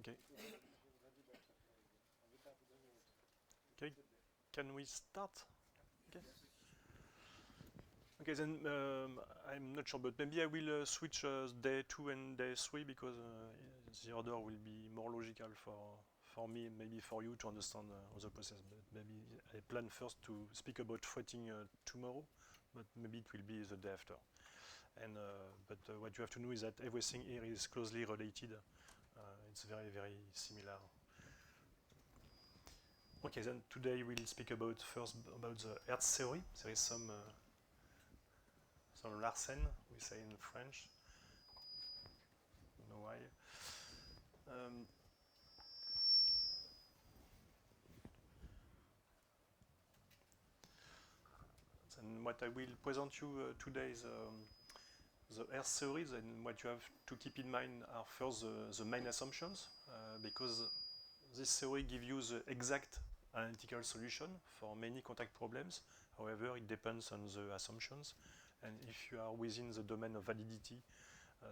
Okay. Okay. Can we start? Okay. Okay, then I'm not sure, but maybe I will switch day 2 and day 3 because the order will be more logical for me and maybe for you to understand the process. But maybe I plan first to speak about threading tomorrow, but maybe it will be the day after. And but what you have to know is that everything here is closely related. It's very, very similar. Okay, then today we'll speak about first about the Hertz theory. There is some Larsen, we say in French. I don't know why. Um, and what I will present you today is the Hertz theories, and what you have to keep in mind are first the main assumptions, because this theory gives you the exact analytical solution for many contact problems. However, it depends on the assumptions, and if you are within the domain of validity,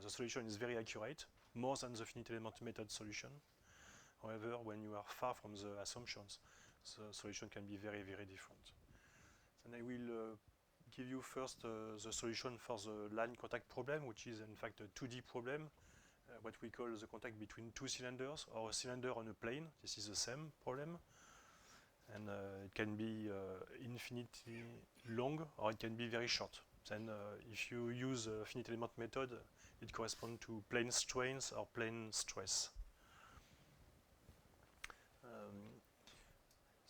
the solution is very accurate, more than the finite element method solution. However, when you are far from the assumptions, the solution can be very, very different. And I will give you first the solution for the line contact problem, which is in fact a 2D problem, what we call the contact between two cylinders or a cylinder on a plane. This is the same problem. And it can be infinitely long or it can be very short. Then if you use a finite element method, it corresponds to plane strains or plane stress.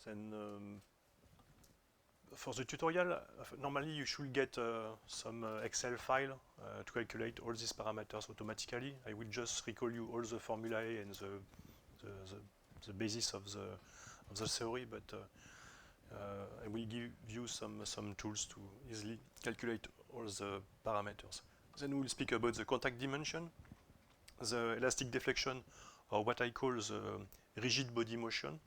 Then for the tutorial, normally you should get some Excel file to calculate all these parameters automatically. I will just recall you all the formulae and the basis of the theory, but I will give you some tools to easily calculate all the parameters. Then we'll speak about the contact dimension, the elastic deflection, or what I call the rigid body motion.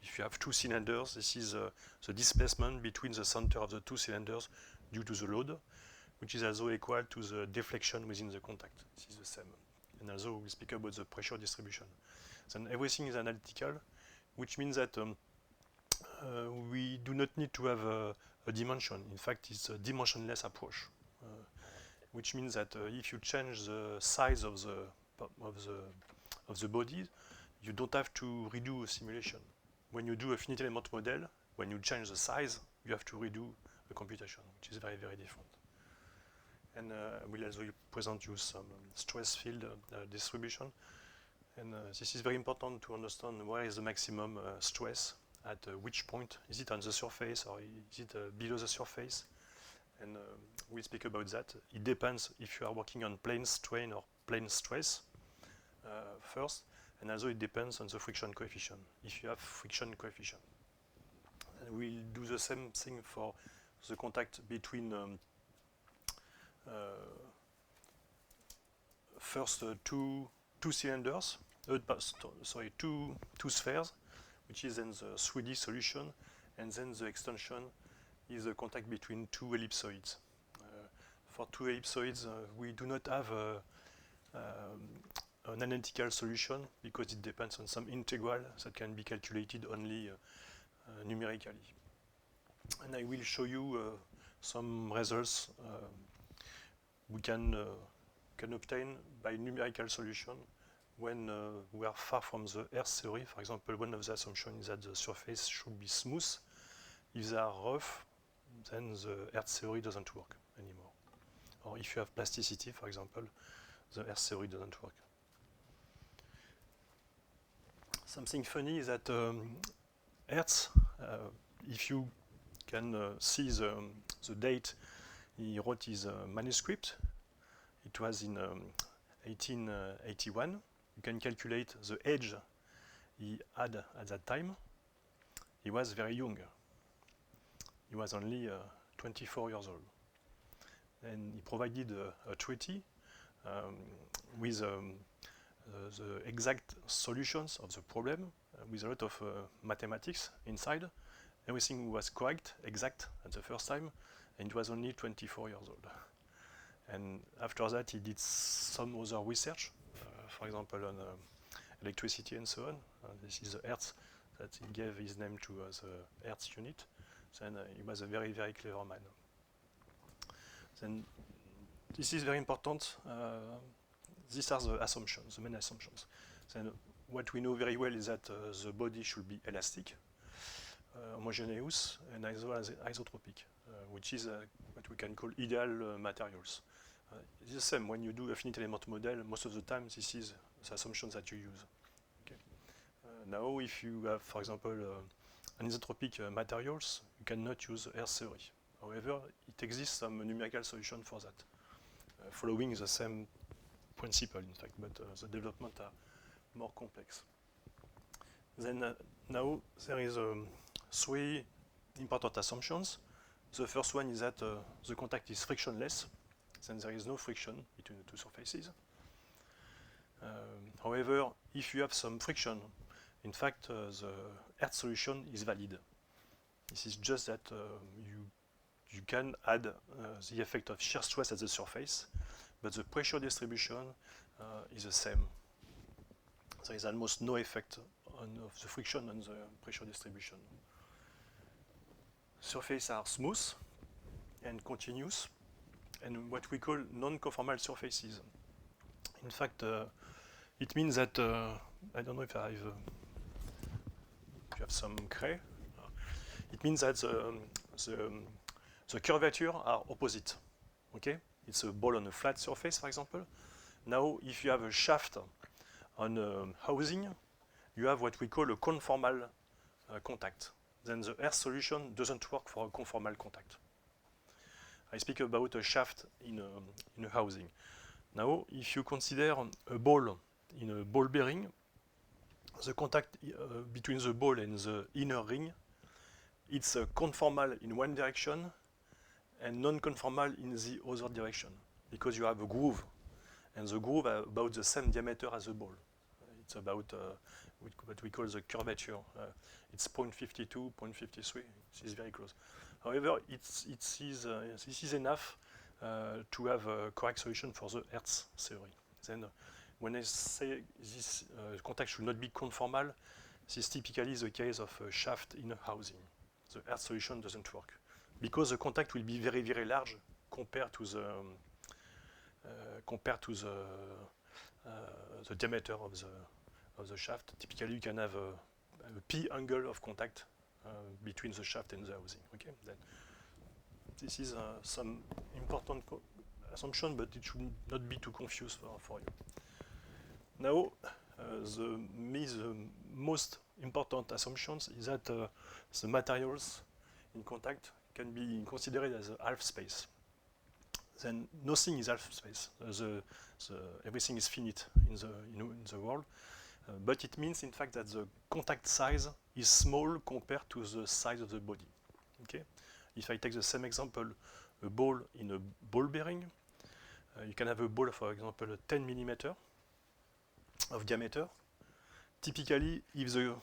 If you have two cylinders, this is the displacement between the center of the two cylinders due to the load, which is also equal to the deflection within the contact. This is the same. And also we'll speak about the pressure distribution. Then everything is analytical, which means that we do not need to have a dimension. In fact, it's a dimensionless approach, which means that if you change the size of the body, you don't have to redo a simulation. When you do a finite element model, when you change the size, you have to redo a computation, which is very, very different. And I will also present you some stress field distribution. And this is very important to understand where is the maximum stress, at which point. Is it on the surface or is it below the surface? And we'll speak about that. It depends if you are working on plane strain or plane stress first. And also it depends on the friction coefficient, if you have friction coefficient. And we'll do the same thing for the contact between first two cylinders, two spheres, which is then the 3D solution, and then the extension is the contact between two ellipsoids. For two ellipsoids, we do not have an analytical solution because it depends on some integral that can be calculated only numerically. And I will show you some results we can obtain by numerical solution when we are far from the Hertz theory. For example, one of the assumptions is that the surface should be smooth. If they are rough, then the Hertz theory doesn't work anymore. Or if you have plasticity, for example, the Hertz theory doesn't work. Something funny is that Hertz, if you can see the date he wrote his manuscript, it was in 1881. You can calculate the age he had at that time. He was very young. He was only 24 years old. And he provided a treaty with the exact solutions of the problem with a lot of mathematics inside. Everything was correct, exact at the first time, and it was only 24 years old. And after that, he did some other research, for example, on electricity and so on. This is the Hertz that he gave his name to the Hertz unit. Then he was a very, very clever man. Then this is very important. These are the assumptions, the main assumptions. Then what we know very well is that the body should be elastic, homogeneous, and as well as isotropic, which is what we can call ideal materials. It's the same when you do a finite element model. Most of the time, this is the assumptions that you use. Okay. Now, if you have, for example, anisotropic materials, you cannot use Hertz theory. However, it exists some numerical solution for that, following the same principle, in fact, but the development are more complex. Then now there is three important assumptions. The first one is that the contact is frictionless, then there is no friction between the two surfaces. However, if you have some friction, in fact, the Hertz solution is valid. This is just that you can add the effect of shear stress at the surface, but the pressure distribution is the same. There is almost no effect of the friction on the pressure distribution. Surfaces are smooth and continuous, and what we call non-conformal surfaces. In fact, it means that, I don't know if you have some cray. It means that the curvature are opposite. Okay, it's a ball on a flat surface, for example. Now, if you have a shaft on a housing, you have what we call a conformal contact. Then the Hertz solution doesn't work for a conformal contact. I speak about a shaft in a housing. Now, if you consider a ball in a ball bearing, the contact between the ball and the inner ring, it's conformal in one direction and non-conformal in the other direction, because you have a groove, and the groove are about the same diameter as the ball. It's about what we call the curvature. It's 0.52, 0.53. This is very close. However, this is enough to have a correct solution for the Hertz theory. Then, when I say this contact should not be conformal, this is typically the case of a shaft in a housing. The Hertz solution doesn't work because the contact will be very, very large compared to the diameter of the shaft. Typically, you can have a P angle of contact between the shaft and the housing. Okay, then this is some important assumption, but it should not be too confused for you. Now, the most important assumptions is that the materials in contact can be considered as a half space. Then nothing is half space. Everything is finite in the world, but it means in fact that the contact size is small compared to the size of the body. Okay. If I take the same example, a ball in a ball bearing, you can have a ball, for example, 10 millimeter of diameter. Typically, if the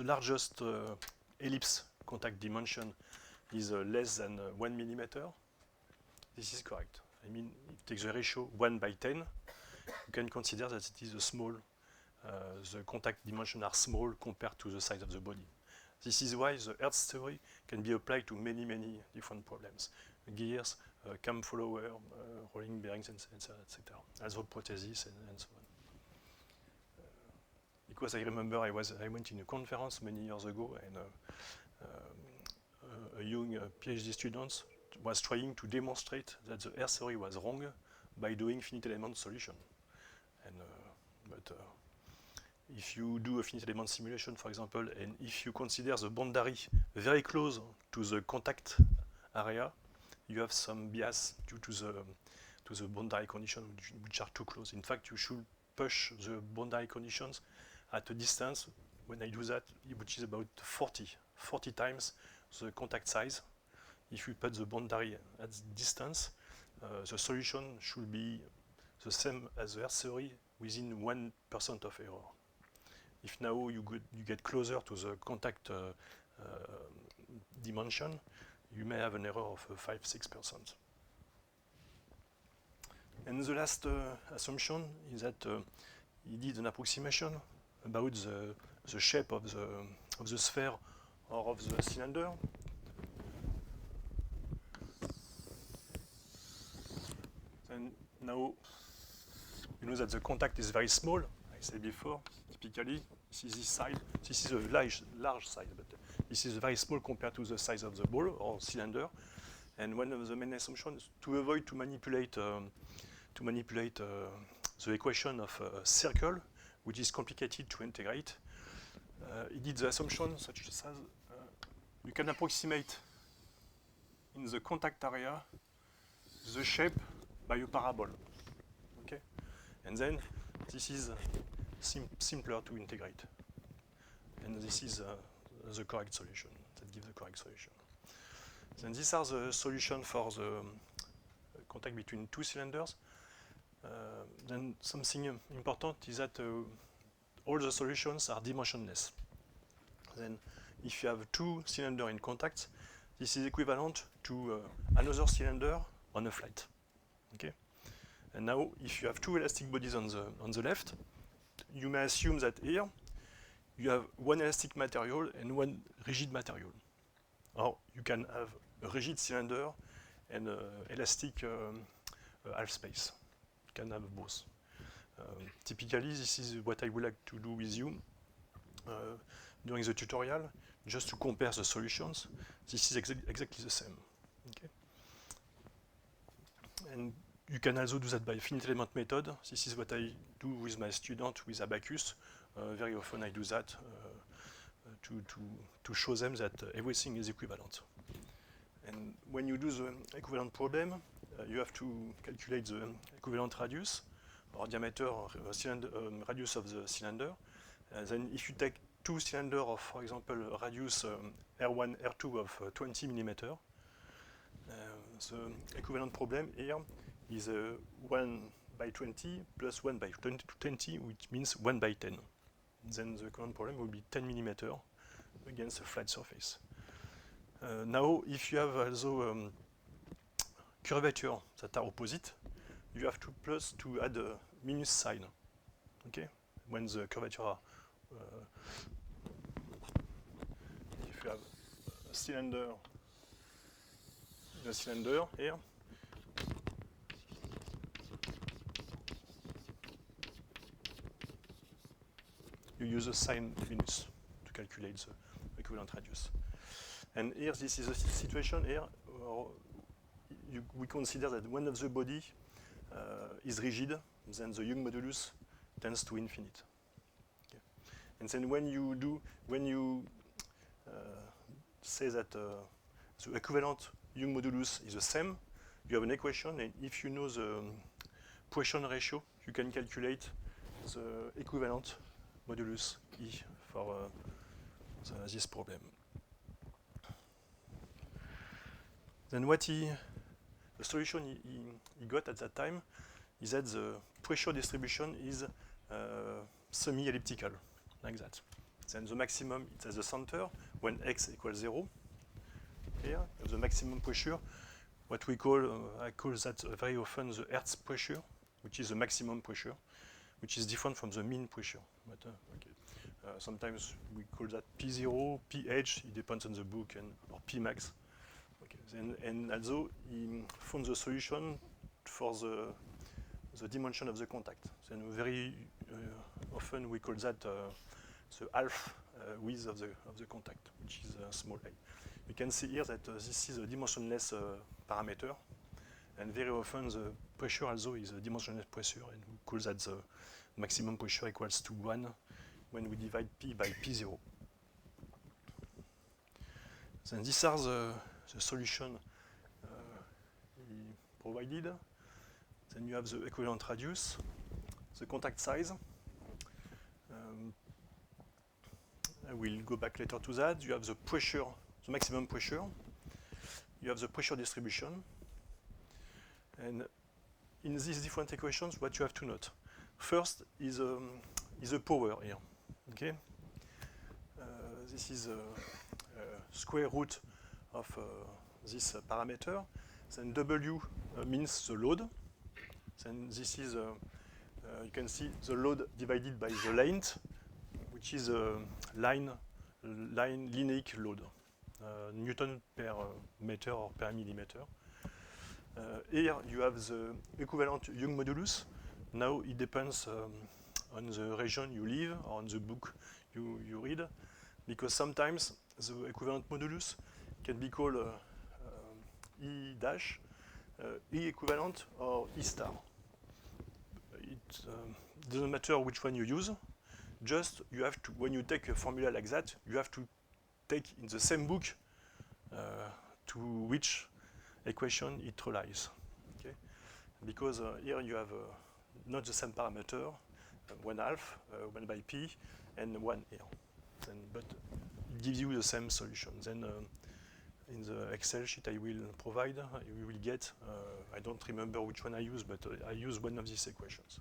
largest ellipse contact dimension is less than 1 millimeter, this is correct. I mean, it takes the ratio 1 by 10. You can consider that it is a small, the contact dimensions are small compared to the size of the body. This is why the Hertz theory can be applied to many, many different problems. Gears, cam follower, rolling bearings, etc., as a prosthesis and so on. Because I remember I went in a conference many years ago, and a young PhD student was trying to demonstrate that the Hertz theory was wrong by doing finite element solution. And but if you do a finite element simulation, for example, and if you consider the boundary very close to the contact area, you have some bias due to the boundary conditions which are too close. In fact, you should push the boundary conditions at a distance, when I do that, which is about 40 times the contact size. If you put the boundary at distance, the solution should be the same as the Hertz theory within 1% of error. If now you get closer to the contact dimension, you may have an error of 5-6%. And the last assumption is that he did an approximation about the shape of the sphere or of the cylinder. Then now you know that the contact is very small, I said before, typically. This is this side. This is a large side, but this is very small compared to the size of the ball or cylinder. And one of the main assumptions to avoid to manipulate the equation of a circle, which is complicated to integrate. He did the assumption such as you can approximate in the contact area the shape by a parabole. Okay, and then this is simpler to integrate, and this is the correct solution that gives the correct solution. Then these are the solutions for the contact between two cylinders. Then something important is that all the solutions are dimensionless. Then if you have two cylinders in contact, this is equivalent to another cylinder on a flight. Okay? And now if you have two elastic bodies on the left, you may assume that here you have one elastic material and one rigid material. Or you can have a rigid cylinder and elastic half space. You can have both. Typically, this is what I would like to do with you during the tutorial, just to compare the solutions. This is exactly the same. Okay? And you can also do that by finite element method. This is what I do with my student with Abaqus. Very often I do that to show them that everything is equivalent. And when you do the equivalent problem, you have to calculate the equivalent radius or diameter or radius of the cylinder. Then if you take two cylinders of, for example, radius R1, R2 of 20 millimeter, the equivalent problem here is 1 by 20 plus 1 by 20, which means 1 by 10. Then the equivalent problem will be 10 millimeter against a flat surface. Now, if you have also curvature that are opposite, you have to add a minus sign. Okay, when the curvature are, if you have a cylinder here, you use a sign minus to calculate the equivalent radius. And here, this is a situation here, we consider that one of the body is rigid, then the Young modulus tends to infinite. Okay. And then when you say that the equivalent Young modulus is the same, you have an equation, and if you know the Poisson ratio, you can calculate the equivalent modulus E for this problem. Then the solution he got at that time is that the pressure distribution is semi-elliptical, like that. Then the maximum is at the center when x equals 0. Here, the maximum pressure, what we call, I call that very often the Hertz pressure, which is the maximum pressure, which is different from the mean pressure. But, okay. Sometimes we call that P0, pH, it depends on the book, or Pmax. Okay. And also, he found the solution for the dimension of the contact. Then very often we call that the half width of the contact, which is small a. You can see here that this is a dimensionless parameter, and very often the pressure also is a dimensionless pressure, and we call that the maximum pressure equals to 1 when we divide P by P0. Then these are the solution he provided. Then you have the equivalent radius, the contact size. I will go back later to that. You have the pressure, the maximum pressure. You have the pressure distribution. And in these different equations, what you have to note. First is a power here. Okay? This is a square root of this parameter. Then W means the load. Then this is, you can see the load divided by the length, which is a line linear load, Newton per meter or per millimeter. Here you have the equivalent Young modulus. Now it depends on the region you live or on the book you read, because sometimes the equivalent modulus can be called E dash, E equivalent, or E star. It doesn't matter which one you use, just you have to, when you take a formula like that, you have to take in the same book to which equation it relies. Okay? Because here you have not the same parameter, 1/2, 1 by p, and 1 here. Then, but it gives you the same solution. Then in the Excel sheet I will provide, you will get, I don't remember which one I use, but I use one of these equations.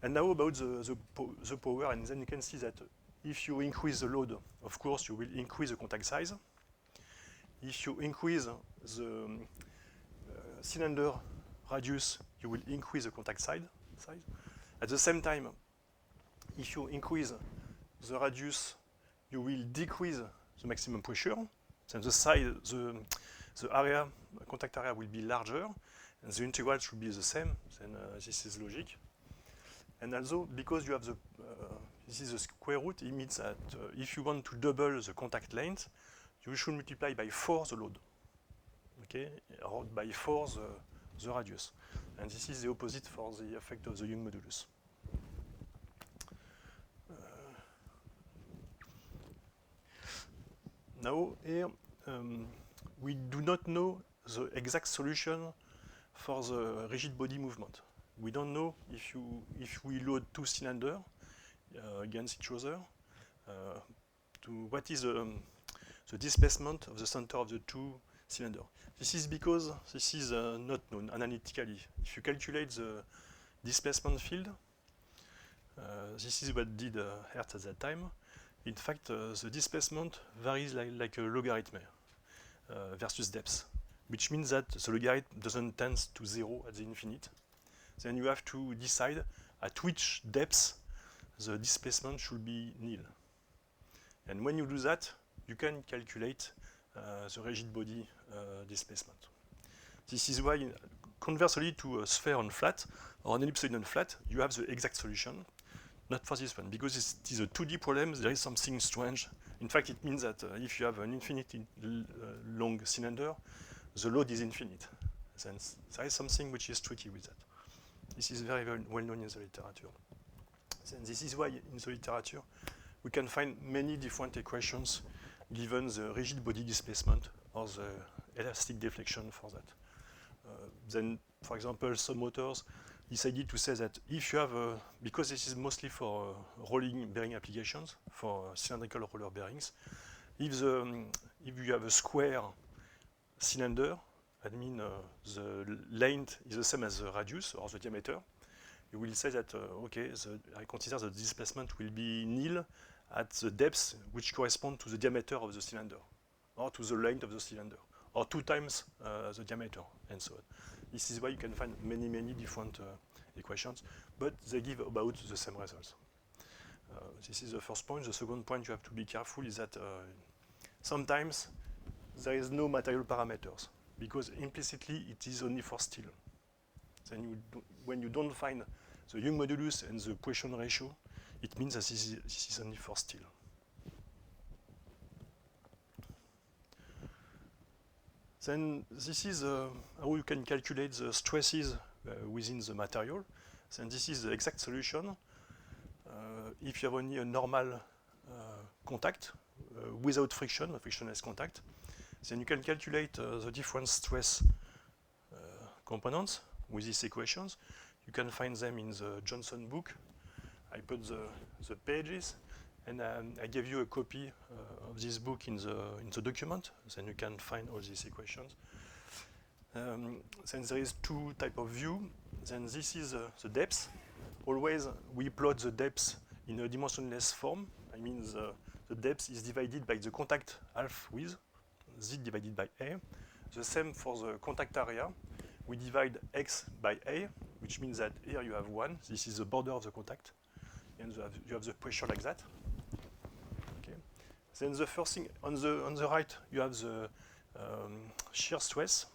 And now about the power, and then you can see that if you increase the load, of course, you will increase the contact size. If you increase the cylinder radius, you will increase the contact size. At the same time, if you increase the radius, you will decrease the maximum pressure. Then the size, the area, contact area will be larger, and the integral should be the same. Then this is logic. And also, because you have the, this is the square root, it means that if you want to double the contact length, you should multiply by 4 the load, okay, or by 4 the radius. And this is the opposite for the effect of the Young modulus. Now here, we do not know the exact solution for the rigid body movement. We don't know if we load 2 cylinders against each other, what is the displacement of the center of the 2 cylinders. This is because this is not known analytically. If you calculate the displacement field, this is what did Hertz at that time. In fact, the displacement varies like a logarithm versus depth, which means that the logarithm doesn't tend to 0 at the infinite. Then you have to decide at which depth the displacement should be nil. And when you do that, you can calculate the rigid body displacement. This is why, conversely to a sphere on flat or an ellipsoid on flat, you have the exact solution. Not for this one, because it is a 2D problem, there is something strange. In fact, it means that if you have an infinitely long cylinder, the load is infinite. Then there is something which is tricky with that. This is very, very well known in the literature. And this is why in the literature we can find many different equations given the rigid body displacement or the elastic deflection for that. Then, for example, some authors decided to say that if you have because this is mostly for rolling bearing applications, for cylindrical roller bearings, if you have a square cylinder, I mean the length is the same as the radius or the diameter, you will say that, okay, I consider the displacement will be nil at the depth which correspond to the diameter of the cylinder, or to the length of the cylinder, or 2 times the diameter, and so on. This is why you can find many, many different equations, but they give about the same results. This is the first point. The second point you have to be careful is that sometimes there is no material parameters, because implicitly it is only for steel. Then when you don't find the Young modulus and the Poisson ratio, it means that this is only for steel. Then this is how you can calculate the stresses within the material. And this is the exact solution. If you have only a normal contact without friction, a frictionless contact, then you can calculate the different stress components with these equations. You can find them in the Johnson book. I put the pages, and I gave you a copy of this book in the document. Then you can find all these equations. Then there is 2 types of view. Then this is the depth. Always we plot the depth in a dimensionless form. I mean the depth is divided by the contact half width, Z divided by A. The same for the contact area. We divide X by A, which means that here you have 1. This is the border of the contact, and you have the pressure like that. Okay. Then the first thing on the right, you have the shear stress,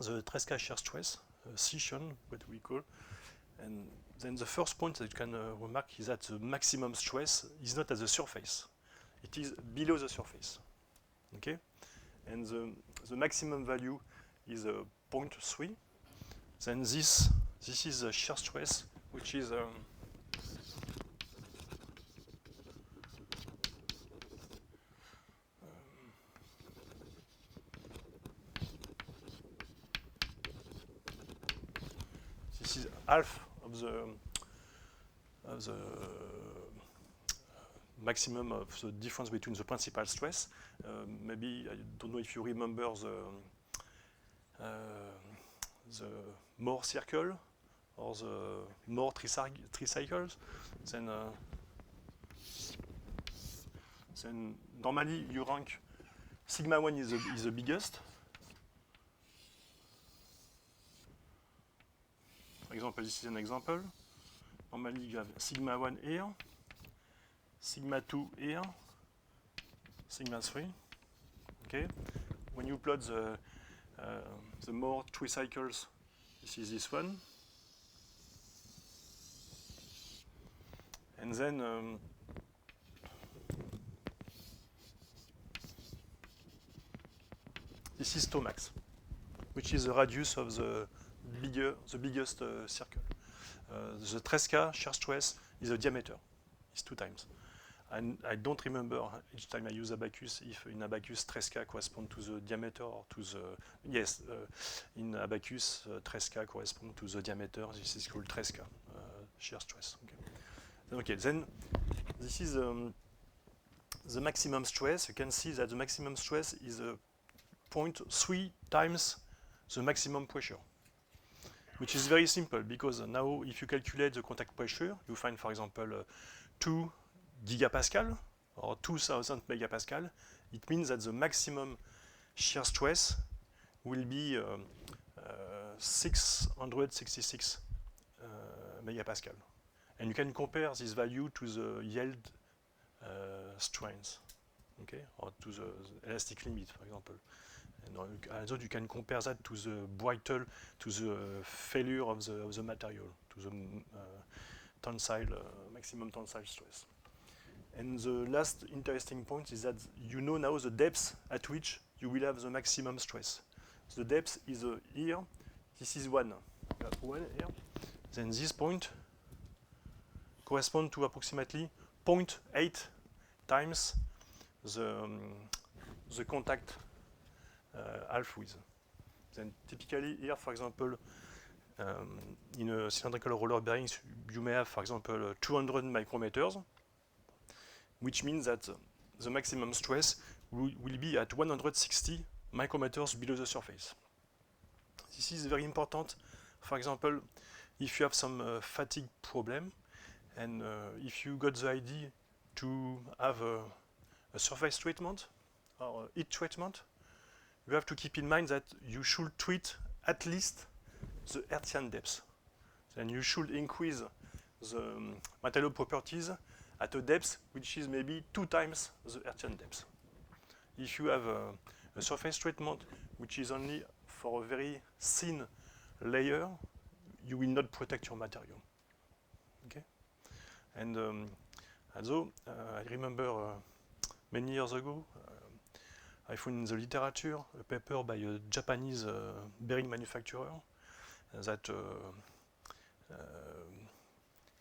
the Tresca shear stress, scission, what we call, and then the first point that you can remark is that the maximum stress is not at the surface; it is below the surface. Okay, and the maximum value is 0.3. Then this is the shear stress, which is this is half of the maximum of the difference between the principal stress. Maybe I don't know if you remember the Mohr circle or the Mohr tricycles. Then normally you rank sigma 1 is the biggest. For example, this is an example. Normally you have sigma 1 here, sigma 2 here, sigma 3. Okay. When you plot the Mohr tricycles, this is this one. And then this is Tomax, which is the radius of the biggest circle. The Tresca shear stress is the diameter. It's 2 times. And I don't remember each time I use abacus if in abacus Tresca corresponds to the diameter or to the yes in abacus Tresca corresponds to the diameter. This is called Tresca shear stress. Okay. Then this is the maximum stress. You can see that the maximum stress is 0.3 times the maximum pressure, which is very simple because now if you calculate the contact pressure, you find, for example, 2 gigapascal or 2000 megapascal. It means that the maximum shear stress will be 666 megapascal. And you can compare this value to the yield strength, okay, or to the elastic limit, for example. And also you can compare that to the brittle, to the failure of the material, to the tensile, maximum tensile stress. And the last interesting point is that you know now the depth at which you will have the maximum stress. The depth is here. This is 1. One here. Then this point corresponds to approximately 0.8 times the contact half width. Then typically here, for example, in a cylindrical roller bearing, you may have, for example, 200 micrometers, which means that the maximum stress will be at 160 micrometers below the surface. This is very important. For example, if you have some fatigue problem, and if you got the idea to have a surface treatment or heat treatment, you have to keep in mind that you should treat at least the Hertzian depth. Then you should increase the material properties at a depth which is maybe 2 times the Hertzian depth. If you have a surface treatment which is only for a very thin layer, you will not protect your material. Okay? And also, I remember many years ago, I found in the literature a paper by a Japanese bearing manufacturer that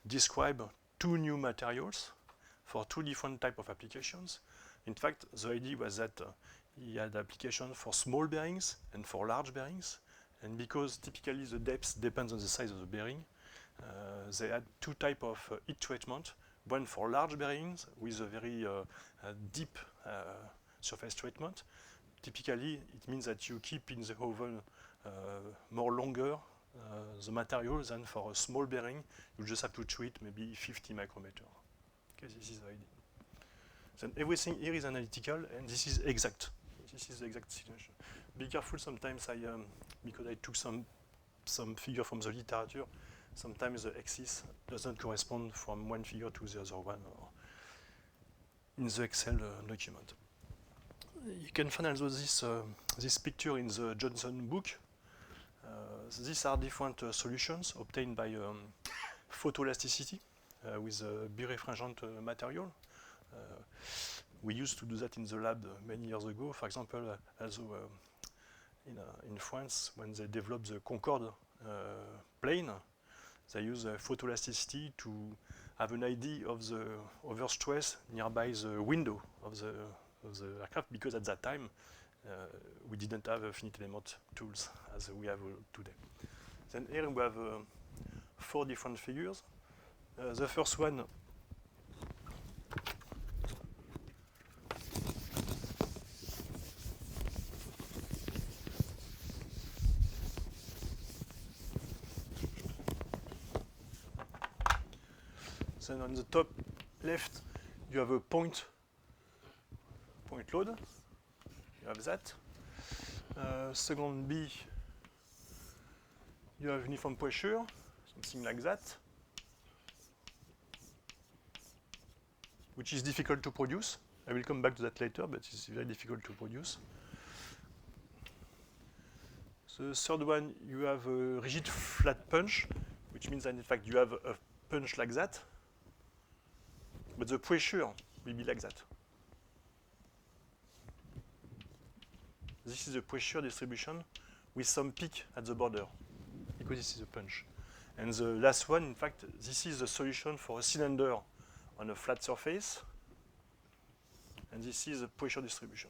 describe 2 new materials for 2 different types of applications. In fact, the idea was that he had application for small bearings and for large bearings, and because typically the depth depends on the size of the bearing, they had 2 types of heat treatment, one for large bearings with a very deep surface treatment. Typically, it means that you keep in the oven more longer the material than for a small bearing. You just have to treat maybe 50 micrometers. Okay, this is the idea. Then everything here is analytical, and this is exact. This is the exact situation. Be careful sometimes, because I took some some figure from the literature, sometimes the axis doesn't correspond from one figure to the other one or in the Excel document. You can find also this picture in the Johnson book. These are different solutions obtained by photoelasticity with birefringent material. We used to do that in the lab many years ago. For example, also in France, when they developed the Concorde plane, they use photoelasticity to have an idea of the overstress nearby the window of the aircraft, because at that time we didn't have finite element tools as we have today. Then here we have 4 different figures. The first one then on the top left you have a point load. You have that. Second B, you have uniform pressure, something like that, which is difficult to produce. I will come back to that later, but it's very difficult to produce. The third one, you have a rigid flat punch, which means that in fact you have a punch like that, but the pressure will be like that. This is the pressure distribution with some peak at the border, because this is a punch. And the last one, in fact, this is the solution for a cylinder on a flat surface, and this is the pressure distribution.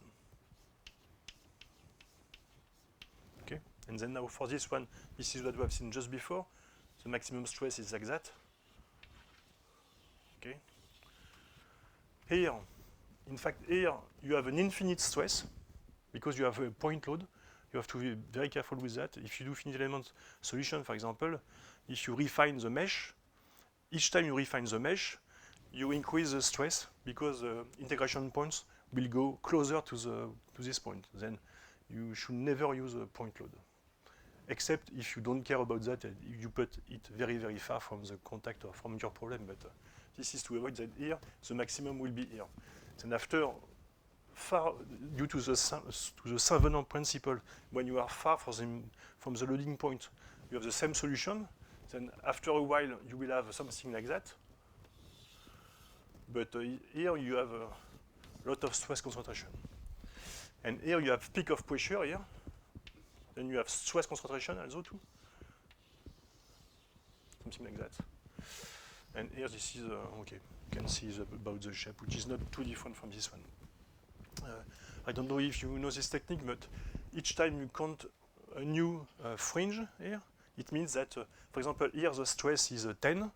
Okay, and then now for this one, this is what we have seen just before. The maximum stress is like that. Okay. Here, in fact, here you have an infinite stress, because you have a point load. You have to be very careful with that. If you do finite element solution, for example, if you refine the mesh, each time you refine the mesh, you increase the stress, because the integration points will go closer to this point. Then you should never use a point load, except if you don't care about that, you put it very, very far from the contact or from your problem. But this is to avoid that here, the maximum will be here. Then after, far due to the Saint-Venant principle, when you are far from the loading point, you have the same solution. Then after a while, you will have something like that. But here you have a lot of stress concentration. And here you have peak of pressure here. Then you have stress concentration also too. Something like that. And here this is, okay, you can see about the shape, which is not too different from this one. I don't know if you know this technique, but each time you count a new fringe here, it means that, for example, here the stress is 10,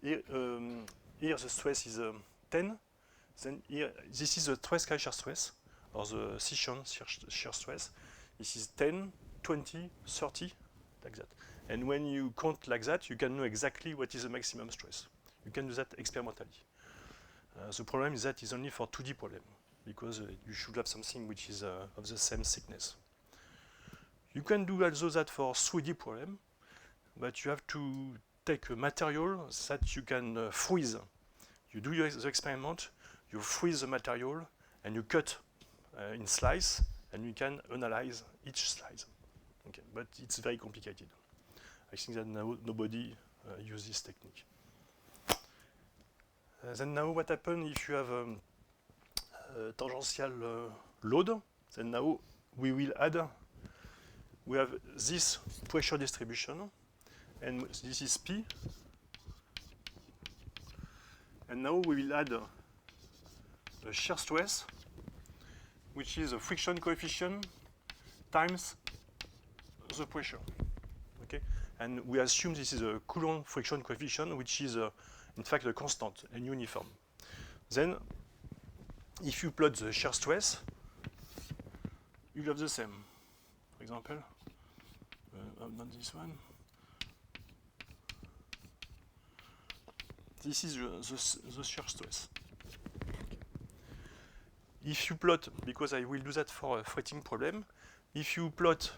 here the stress is 10, then here, this is the Tresca shear stress, or the Sichon shear stress. This is 10, 20, 30, like that. And when you count like that, you can know exactly what is the maximum stress. You can do that experimentally. The problem is that it's only for 2D problem, because you should have something which is of the same thickness. You can do also that for 3D problem, but you have to take a material that you can freeze. You do the experiment, you freeze the material, and you cut in slice, and you can analyze each slice. Okay, but it's very complicated. I think that now nobody uses this technique. Then now what happens if you have tangential load? Then now we will add, we have this pressure distribution, and this is P. And now we will add the shear stress, which is the friction coefficient times the pressure. Okay? And we assume this is a Coulomb friction coefficient, which is in fact a constant and uniform. Then, if you plot the shear stress, you have the same. For example, not this one. This is the shear stress. If you plot, because I will do that for a fretting problem, if you plot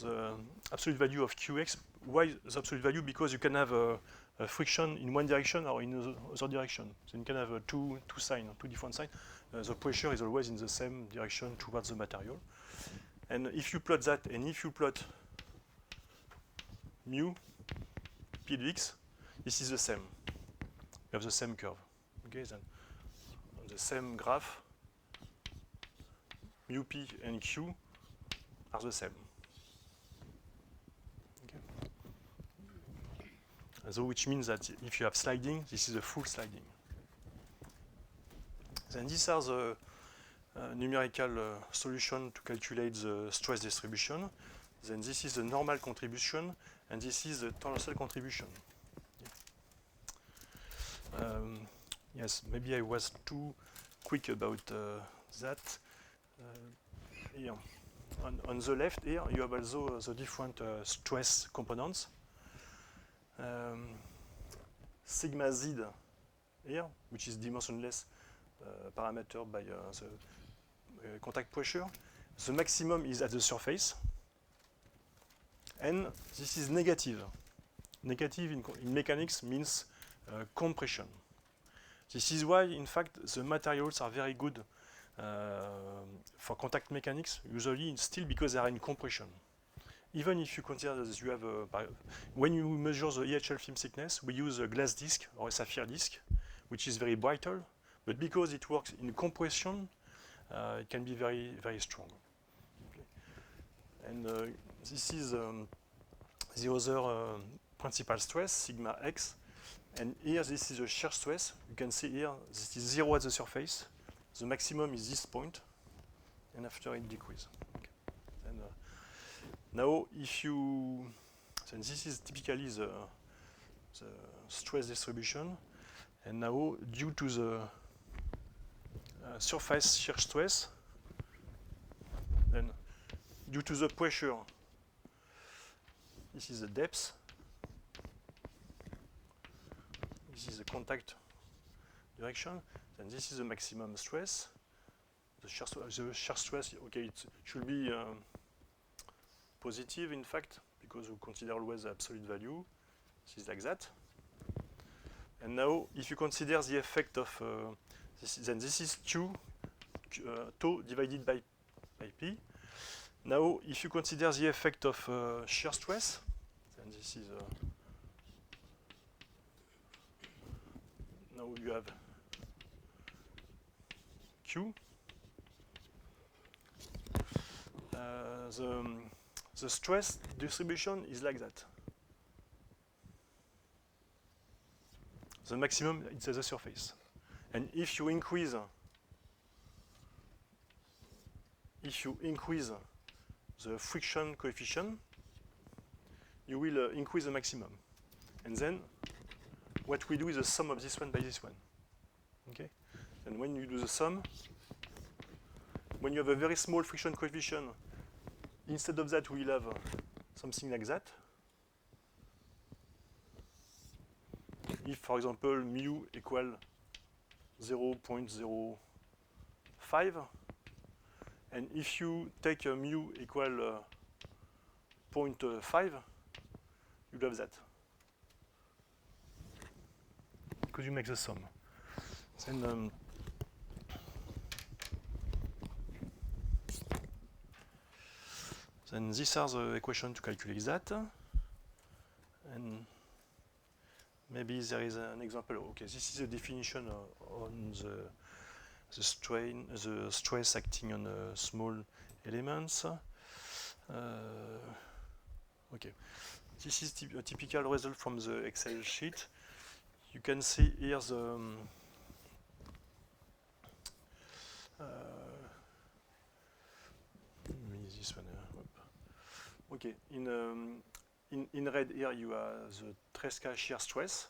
the absolute value of Qx. Why the absolute value? Because you can have a friction in one direction or in the other direction. So you can have two different signs. The pressure is always in the same direction towards the material. And if you plot that, and if you plot mu p of x, this is the same. You have the same curve. Okay, then on the same graph, mu p and q are the same. Okay. So which means that if you have sliding, this is a full sliding. Then these are the numerical solution to calculate the stress distribution. Then this is the normal contribution, and this is the tensile contribution. Yes, maybe I was too quick about that. Here, on the left here, you have also the different stress components. Sigma z here, which is dimensionless parameter by the contact pressure. The maximum is at the surface, and this is negative. Negative in mechanics means compression. This is why, in fact, the materials are very good for contact mechanics, usually still because they are in compression. Even if you consider that you have, when you measure the EHL film thickness, we use a glass disc or a sapphire disc, which is very brittle, but because it works in compression, it can be very, very strong. Okay. And this is the other principal stress, sigma x. And here, this is the shear stress. You can see here, this is 0 at the surface. The maximum is this point, and after it decreases. Okay. And now, if you, then this is typically the stress distribution. And now, due to the surface shear stress, then due to the pressure, this is the depth. This is the contact direction. Then this is the maximum stress. The shear stress, okay, it should be positive, in fact, because we consider always the absolute value. This is like that. And now, if you consider the effect of then this is tau divided by P. Now, if you consider the effect of shear stress, then this is now you have Q. The stress distribution is like that. The maximum is at the surface. And if you increase the friction coefficient, you will increase the maximum. And then what we do is the sum of this one by this one. Okay? And when you do the sum, when you have a very small friction coefficient, instead of that, we'll have something like that. If, for example, mu equal 0.05, and if you take mu equal 0.5, you have that. Because you make the sum. Then these are the equations to calculate that. And maybe there is an example. Okay, this is a definition on the stress acting on small elements. Okay, this is a typical result from the Excel sheet. You can see here the this one. Okay, in red here you have the Tresca shear stress,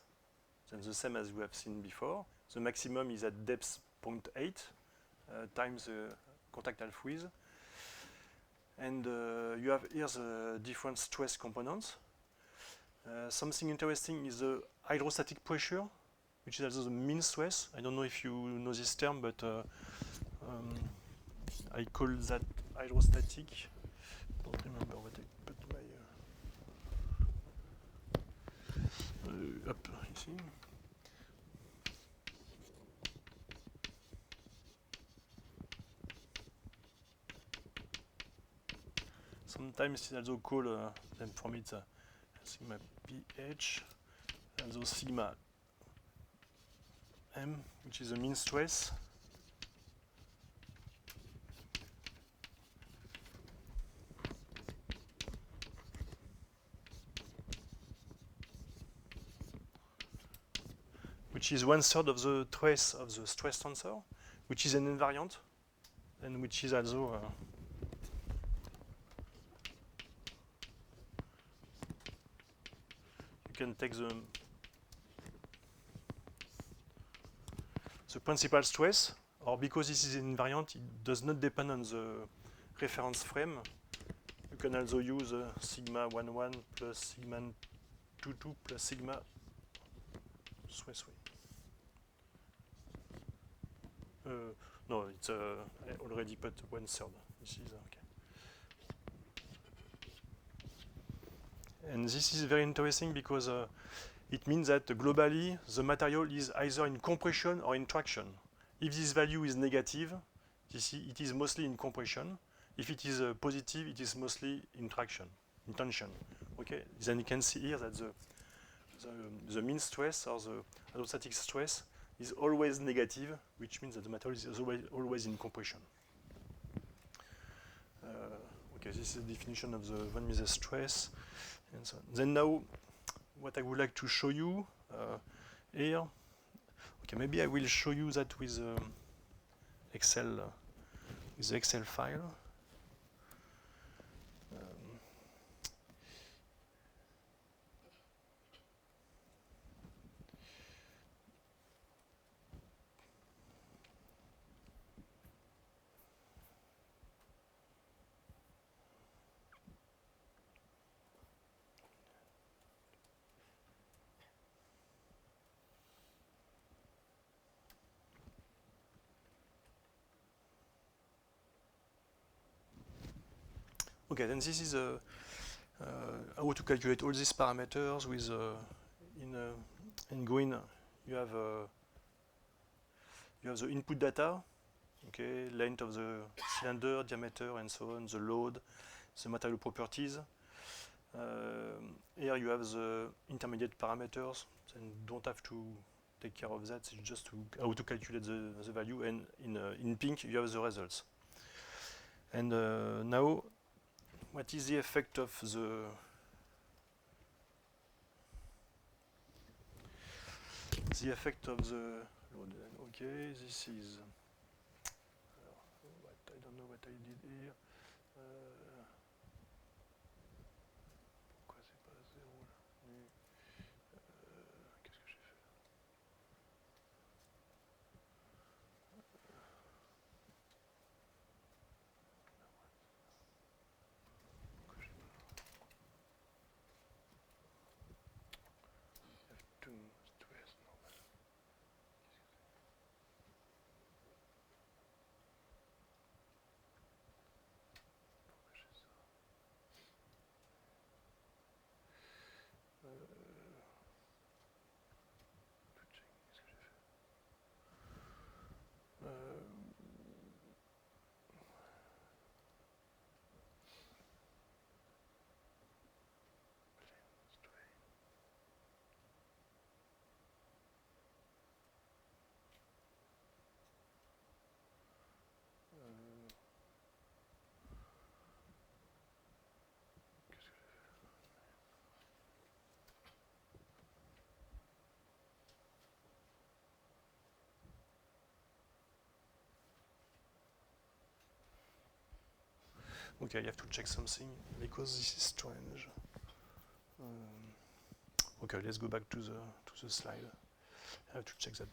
then the same as we have seen before. The maximum is at depth 0.8 times the contact half width. And you have here the different stress components. Something interesting is the hydrostatic pressure, which is also the mean stress. I don't know if you know this term, but I call that hydrostatic. I don't remember what I put hop, ici. Sometimes it's also called, then from it, sigma pH, also sigma m, which is the mean stress. Which is 1/3 of the trace of the stress tensor, which is an invariant, and which is also you can take the principal stress, or because this is an invariant, it does not depend on the reference frame. You can also use sigma 11 plus sigma 22 plus sigma 3. No, it's I already put 1/3. This is okay. And this is very interesting because it means that globally the material is either in compression or in traction. If this value is negative, it is mostly in compression. If it is positive, it is mostly in traction, in tension. Okay. Then you can see here that the mean stress or the hydrostatic stress is always negative, which means that the material is always in compression. Okay, this is the definition of the von Mises stress. And so then now, what I would like to show you here. Okay, maybe I will show you that with Excel, with the Excel file. Okay, then this is how to calculate all these parameters with in green you have the input data, okay, length of the cylinder, diameter, and so on, the load, the material properties. Here you have the intermediate parameters, and don't have to take care of that. It's just how to calculate the value, and in pink you have the results. And now, what is the effect of the load? Okay, this is I don't know what I did here. Pourquoi c'est pas 0 là? Qu'est-ce que j'ai fait? Stress normal. Okay, I have to check something because this is strange. Okay, let's go back to the slide. I have to check that.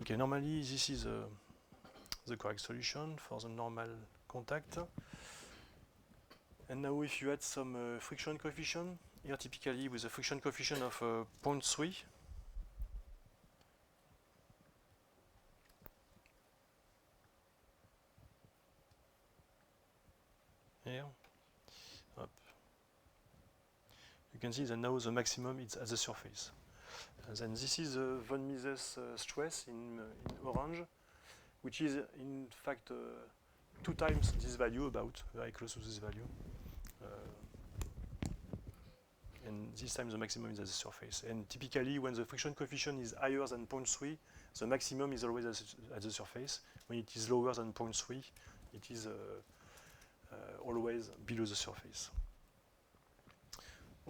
Okay, normally this is the correct solution for the normal contact. And now if you add some friction coefficient, here typically with a friction coefficient of 0.3, here, up. you can see that now the maximum is at the surface. And then this is the von Mises stress in orange, which is in fact 2 times this value, about very close to this value. And this time the maximum is at the surface. And typically when the friction coefficient is higher than 0.3, the maximum is always at the surface. When it is lower than 0.3, it is always below the surface.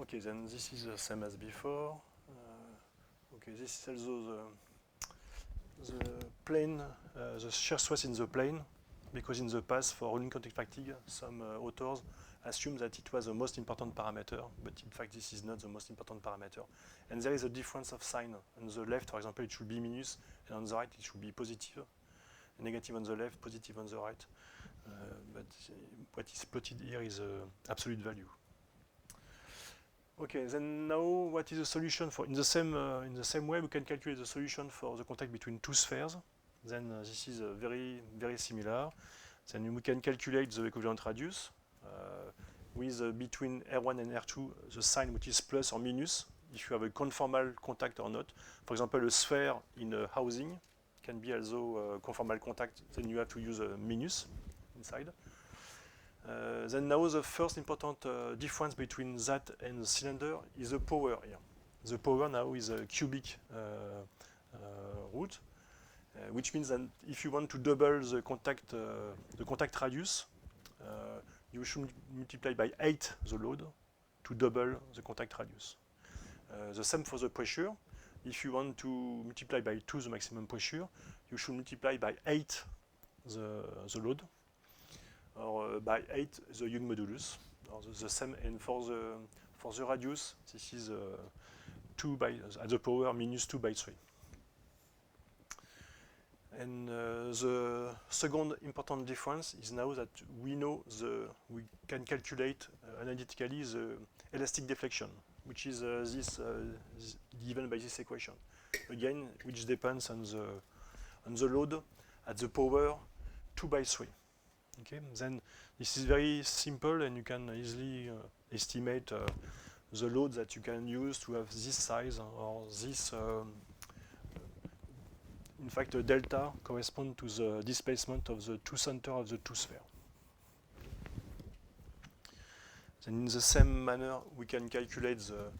Okay, then this is the same as before. Okay, this is also the plane, the shear stress in the plane, because in the past for rolling contact fatigue, some authors assume that it was the most important parameter, but in fact this is not the most important parameter. And there is a difference of sign. On the left, for example, it should be minus, and on the right it should be positive. Negative on the left, positive on the right. But what is plotted here is absolute value. Okay, then now what is the solution for in the same way we can calculate the solution for the contact between 2 spheres. Then this is very similar. Then we can calculate the equivalent radius with between R1 and R2 the sign which is plus or minus if you have a conformal contact or not. For example, a sphere in a housing can be also conformal contact. Then you have to use a minus inside. Then now the first important difference between that and the cylinder is the power here. The power now is a cubic root, which means that if you want to double the contact radius, you should multiply by 8 the load to double the contact radius. The same for the pressure. If you want to multiply by 2 the maximum pressure, you should multiply by 8 the load, or by 8 the Young modulus, or the same. And for the radius, this is 2 by at the power minus 2 by 3. And the second important difference is now that we know we can calculate analytically the elastic deflection, which is this given by this equation. Again, which depends on the load at the power 2 by 3. Okay, then this is very simple, and you can easily estimate the load that you can use to have this size or this. In fact, a delta corresponds to the displacement of the 2 center of the 2 spheres. Then in the same manner, we can calculate the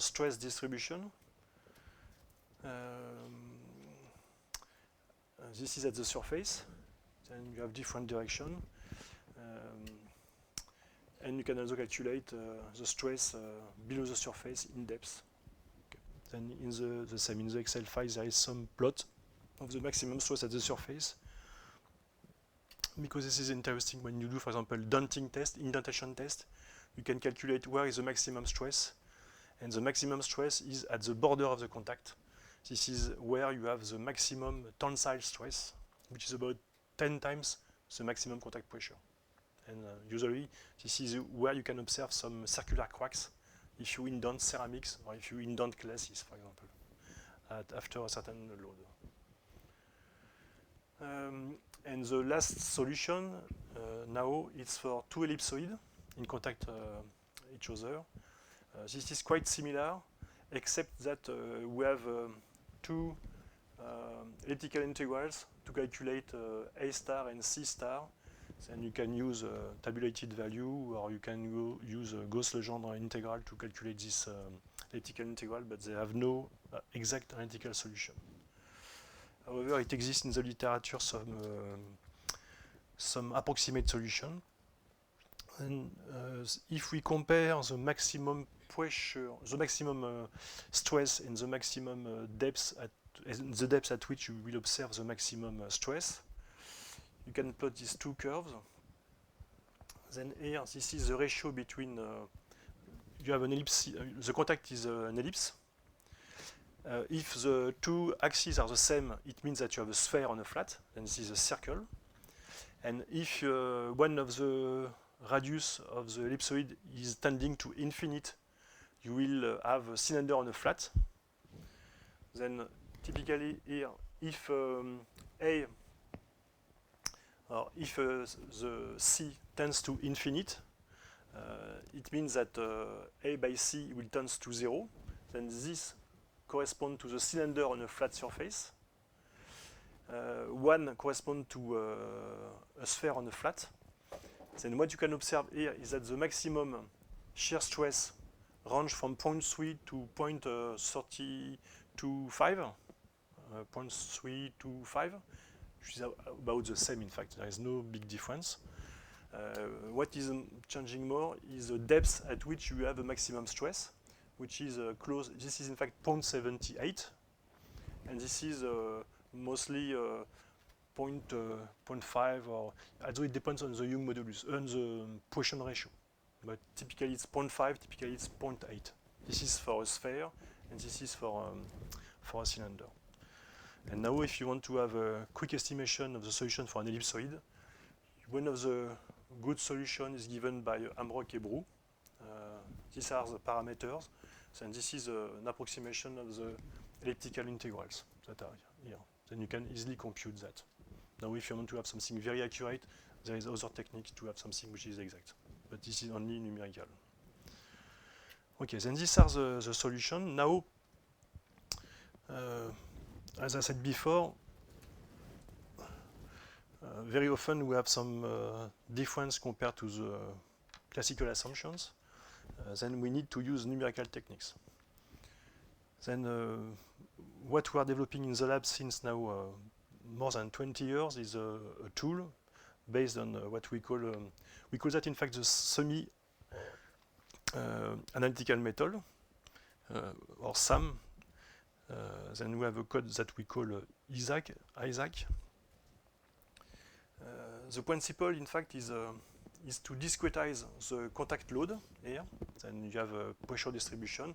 stress distribution. This is at the surface. Then you have different direction. And you can also calculate the stress below the surface in depth. Okay. Then in the same in the Excel file, there is some plot of the maximum stress at the surface, because this is interesting when you do, for example, indentation test. You can calculate where is the maximum stress, and the maximum stress is at the border of the contact. This is where you have the maximum tensile stress, which is about 10 times the maximum contact pressure. And usually this is where you can observe some circular cracks if you indent ceramics or if you indent glasses, for example, after a certain load. And the last solution now is for 2 ellipsoids in contact each other. This is quite similar, except that we have 2 elliptical integrals to calculate A star and C star. Then you can use a tabulated value, or you can use a Gauss-Legendre integral to calculate this elliptical integral, but they have no exact analytical solution. However, it exists in the literature some approximate solution. And if we compare the maximum pressure, the maximum stress, and the maximum depth at which you will observe the maximum stress, you can plot these 2 curves. Then here, this is the ratio between. You have an ellipse. The contact is an ellipse. If the 2 axes are the same, it means that you have a sphere on a flat, and this is a circle. And if one of the radius of the ellipsoid is tending to infinite, you will have a cylinder on a flat. Then typically here, if the C tends to infinite, it means that A by C will turn to 0. Then this corresponds to the cylinder on a flat surface. 1 corresponds to a sphere on a flat. Then what you can observe here is that the maximum shear stress range from 0.3 to 0.325, 0.325, which is about the same in fact. There is no big difference. What is changing more is the depth at which you have a maximum stress, which is close. This is in fact 0.78, and this is mostly 0.5, or although it depends on the Young modulus, on the Poisson ratio. But typically it's 0.5, typically it's 0.8. This is for a sphere, and this is for a cylinder. And now if you want to have a quick estimation of the solution for an ellipsoid, one of the good solutions is given by Amrock and Brou. These are the parameters, and this is an approximation of the elliptical integrals that are here. Then you can easily compute that. Now if you want to have something very accurate, there is other technique to have something which is exact. But this is only numerical. Okay, then these are the solution. Now, as I said before, very often we have some difference compared to the classical assumptions. Then we need to use numerical techniques. Then what we are developing in the lab since now more than 20 years is a tool based on what we call that in fact the semi analytical method, or SAM. Then we have a code that we call ISAC. The principle, in fact, is to discretize the contact load here. Then you have a pressure distribution.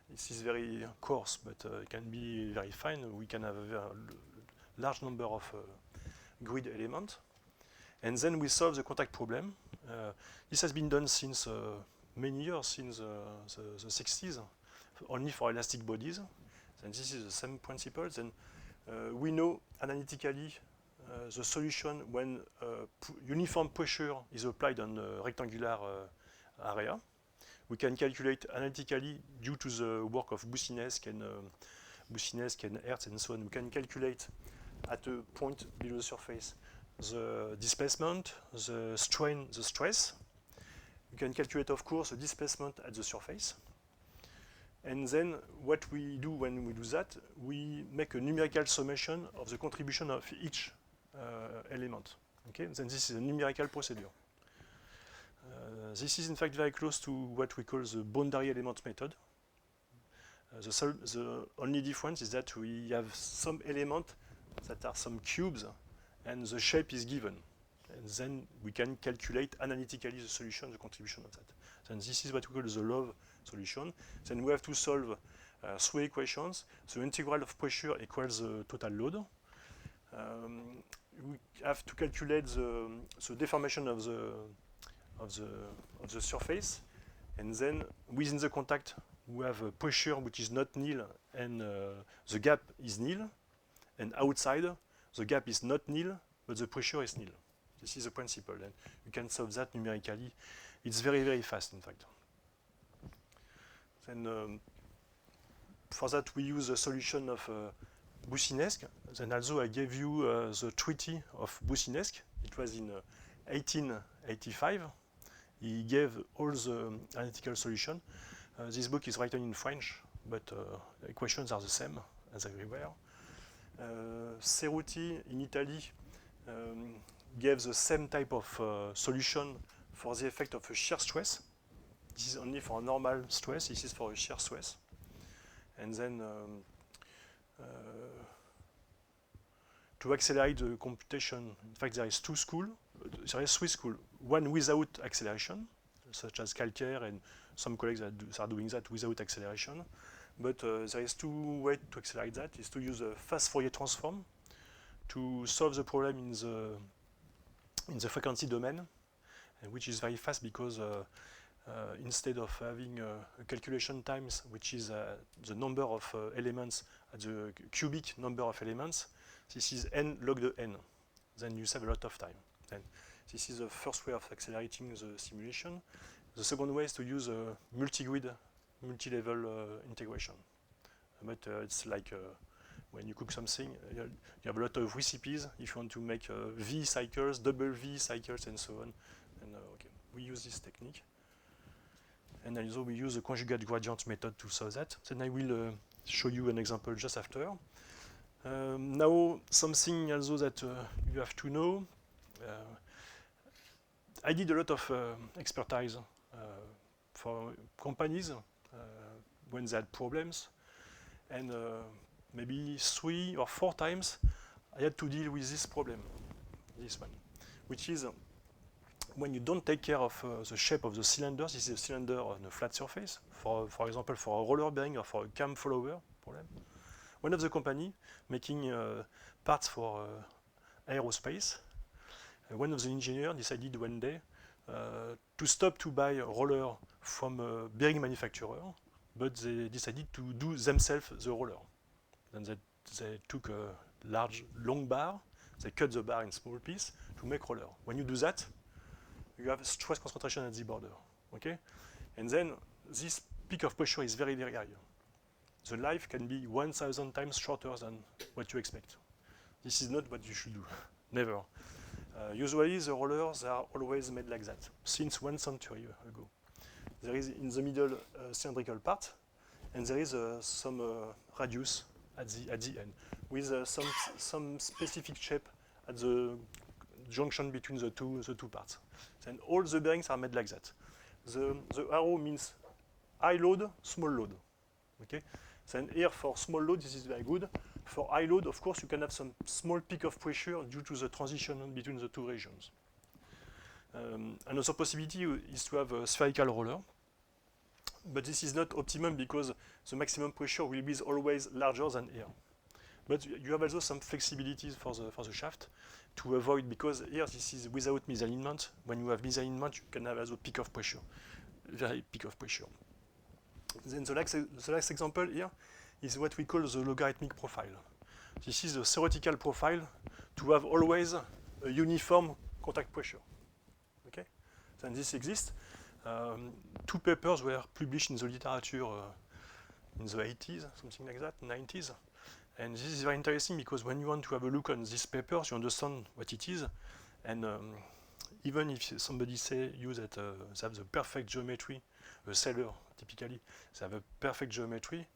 This is very coarse, but it can be very fine. We can have a very large number of grid elements. And then we solve the contact problem. This has been done since many years, since the 60s, only for elastic bodies. And this is the same principle. Then we know analytically the solution when uniform pressure is applied on a rectangular area. We can calculate analytically, due to the work of Boussinesq and Hertz and so on, we can calculate at a point below the surface the displacement, the strain, the stress. We can calculate, of course, the displacement at the surface. And then what we do when we do that, we make a numerical summation of the contribution of each element. Okay? Then this is a numerical procedure. This is in fact very close to what we call the boundary element method. The only difference is that we have some element that are some cubes, and the shape is given. And then we can calculate analytically the solution, the contribution of that. Then this is what we call the Love solution. Then we have to solve 3 equations. The integral of pressure equals the total load. We have to calculate the deformation of the surface, and then within the contact we have a pressure which is not nil, and the gap is nil, and outside the gap is not nil, but the pressure is nil. This is the principle, and you can solve that numerically. It's very, very fast, in fact. Then for that we use a solution of Boussinesq. Then also I gave you the treaty of Boussinesq. It was in 1885. He gave all the analytical solution. This book is written in French, but the equations are the same as everywhere. Ceruti in Italy gave the same type of solution for the effect of a shear stress. This is only for a normal stress. This is for a shear stress. And then to accelerate the computation, in fact, there is 2 schools. There is 3 schools. One without acceleration, such as Calcaire, and some colleagues that are doing that without acceleration. But there is 2 ways to accelerate that. Is to use a fast Fourier transform to solve the problem in the frequency domain, which is very fast because instead of having a calculation times, which is the number of elements, the cubic number of elements, this is n log the n. Then you save a lot of time. Then this is the first way of accelerating the simulation. The second way is to use a multi-grid, multi-level integration. But it's like when you cook something, you have a lot of recipes. If you want to make V cycles, double V cycles, and so on. And okay, we use this technique. And also we use the conjugate gradient method to solve that. Then I will show you an example just after. Now, something also that you have to know. I did a lot of expertise for companies when they had problems, and maybe 3 or 4 times I had to deal with this problem, this one, which is when you don't take care of the shape of the cylinder. This is a cylinder on a flat surface, for example, for a roller bearing or for a cam follower problem. One of the company making parts for aerospace, one of the engineers decided one day to stop to buy a roller from a bearing manufacturer, but they decided to do themselves the roller. Then they took a large, long bar, they cut the bar in small pieces to make roller. When you do that, you have stress concentration at the border, okay? And then this peak of pressure is very, very high. The life can be 1,000 times shorter than what you expect. This is not what you should do, never. Usually the rollers are always made like that, since 1 century ago. There is in the middle cylindrical part, and there is some radius at the end, with some specific shape at the junction between the two parts. Then all the bearings are made like that. The arrow means high load, small load. Okay. Then here for small load, this is very good. For high load, of course, you can have some small peak of pressure due to the transition between the two regions. Another possibility is to have a spherical roller, but this is not optimum because the maximum pressure will be always larger than here. But you have also some flexibilities for the shaft to avoid, because here this is without misalignment. When you have misalignment, you can have also peak of pressure, very peak of pressure. Then the last example here is what we call the logarithmic profile. This is a theoretical profile to have always a uniform contact pressure. Okay, then this exists. 2 papers were published in the literature in the 80s, something like that, 90s. And this is very interesting because when you want to have a look on these papers, you understand what it is. And even if somebody say you that they have the perfect geometry, a seller typically, they have a perfect geometry,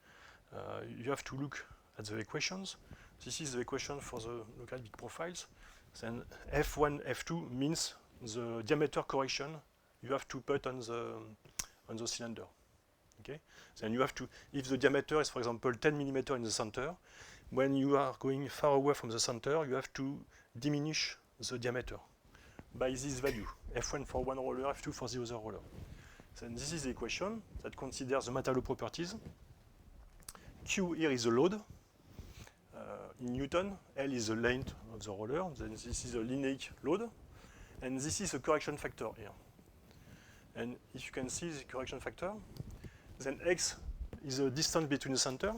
you have to look at the equations. This is the equation for the logarithmic profiles. Then F1, F2 means the diameter correction you have to put on the cylinder. Okay? Then you have to, if the diameter is, for example, 10 millimeter in the center, when you are going far away from the center, you have to diminish the diameter by this value, F1 for one roller, F2 for the other roller. Then this is the equation that considers the material properties. Q here is the load in Newton, L is the length of the roller, then this is the linear load, and this is the correction factor here. And if you can see the correction factor, then X is the distance between the center,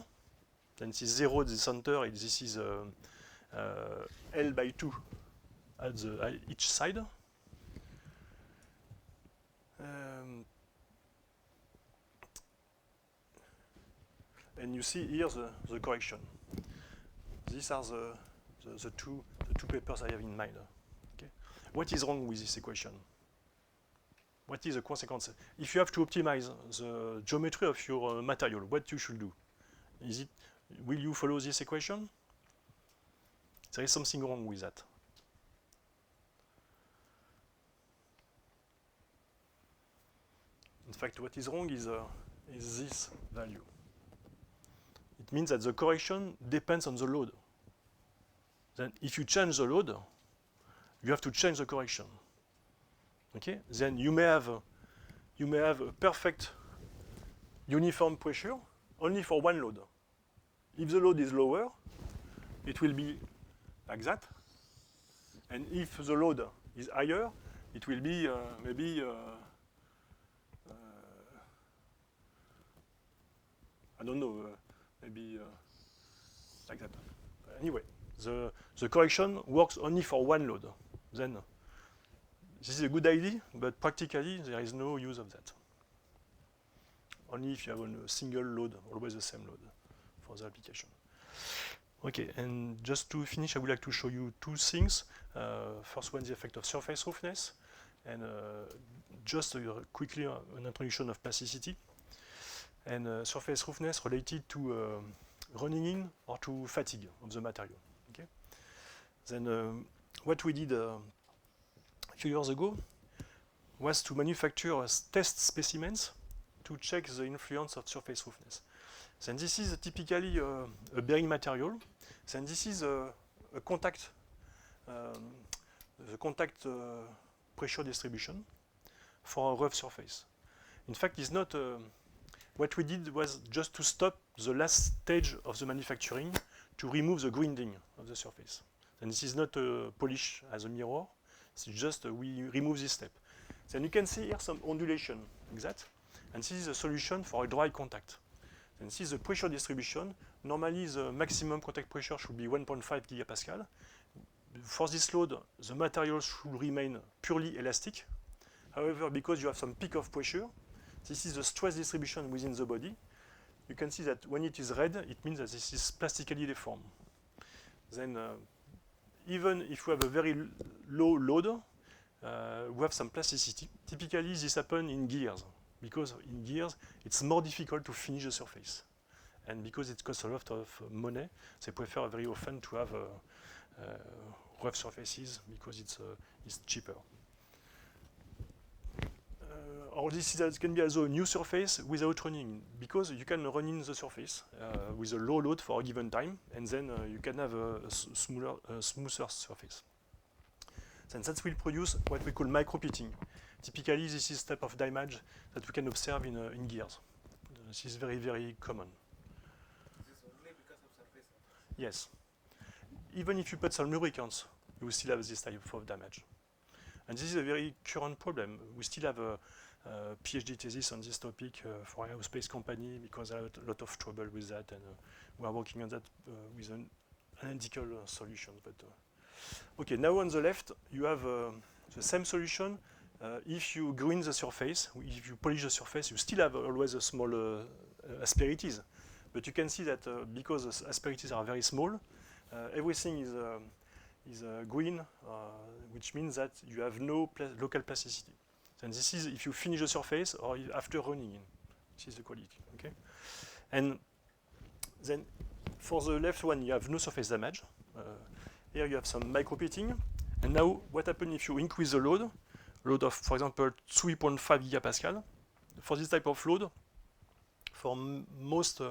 then this is 0 at the center, and this is L by 2 at each side. And you see here the correction. These are the two papers I have in mind. Okay. What is wrong with this equation? What is the consequence? If you have to optimize the geometry of your material, what you should do? Will you follow this equation? There is something wrong with that. In fact, what is wrong is this value. It means that the correction depends on the load. Then if you change the load, you have to change the correction. Okay? Then you may have a perfect uniform pressure only for one load. If the load is lower, it will be like that. And if the load is higher, it will be maybe I don't know, maybe like that. Anyway, the correction works only for one load. Then This is a good idea, but practically there is no use of that. Only if you have a single load, always the same load for the application. Okay, and just to finish, I would like to show you two things. First one, the effect of surface roughness, and just quickly an introduction of plasticity. And surface roughness related to running in or to fatigue of the material. Okay. Then what we did a few years ago was to manufacture test specimens to check the influence of surface roughness. Then this is typically a bearing material. Then this is a contact, the contact pressure distribution for a rough surface. In fact, it's not. What we did was just to stop the last stage of the manufacturing to remove the grinding of the surface. And this is not a polish as a mirror. It's just we remove this step. Then you can see here some ondulation, like that. And this is a solution for a dry contact. And this is the pressure distribution. Normally, the maximum contact pressure should be 1.5 gigapascal. For this load, the material should remain purely elastic. However, because you have some peak of pressure, this is the stress distribution within the body. You can see that when it is red, it means that this is plastically deformed. Then, even if we have a very low load, we have some plasticity. Typically, this happens in gears, because in gears, it's more difficult to finish the surface. And because it costs a lot of money, they prefer very often to have rough surfaces because it's cheaper. Or this can be also a new surface without running, because you can run in the surface with a low load for a given time, and then you can have a smoother surface. Then that will produce what we call micro-pitting. Typically, this is type of damage that we can observe in gears. This is very, very common. This is only because of surface? Yes. Even if you put some lubricants, you will still have this type of damage. And this is a very current problem. We still have a PhD thesis on this topic for an aerospace company because I have a lot of trouble with that, and we are working on that with an analytical solution. But okay, now on the left, you have the same solution. If you grind the surface, if you polish the surface, you still have always a small asperities. But you can see that because the asperities are very small, everything is green, which means that you have no local plasticity. And this is if you finish the surface or after running in. This is the quality. Okay. And then for the left one, you have no surface damage. Here you have some micro-pitting. And now, what happens if you increase the load of, for example, 3.5 gigapascal? For this type of load, for most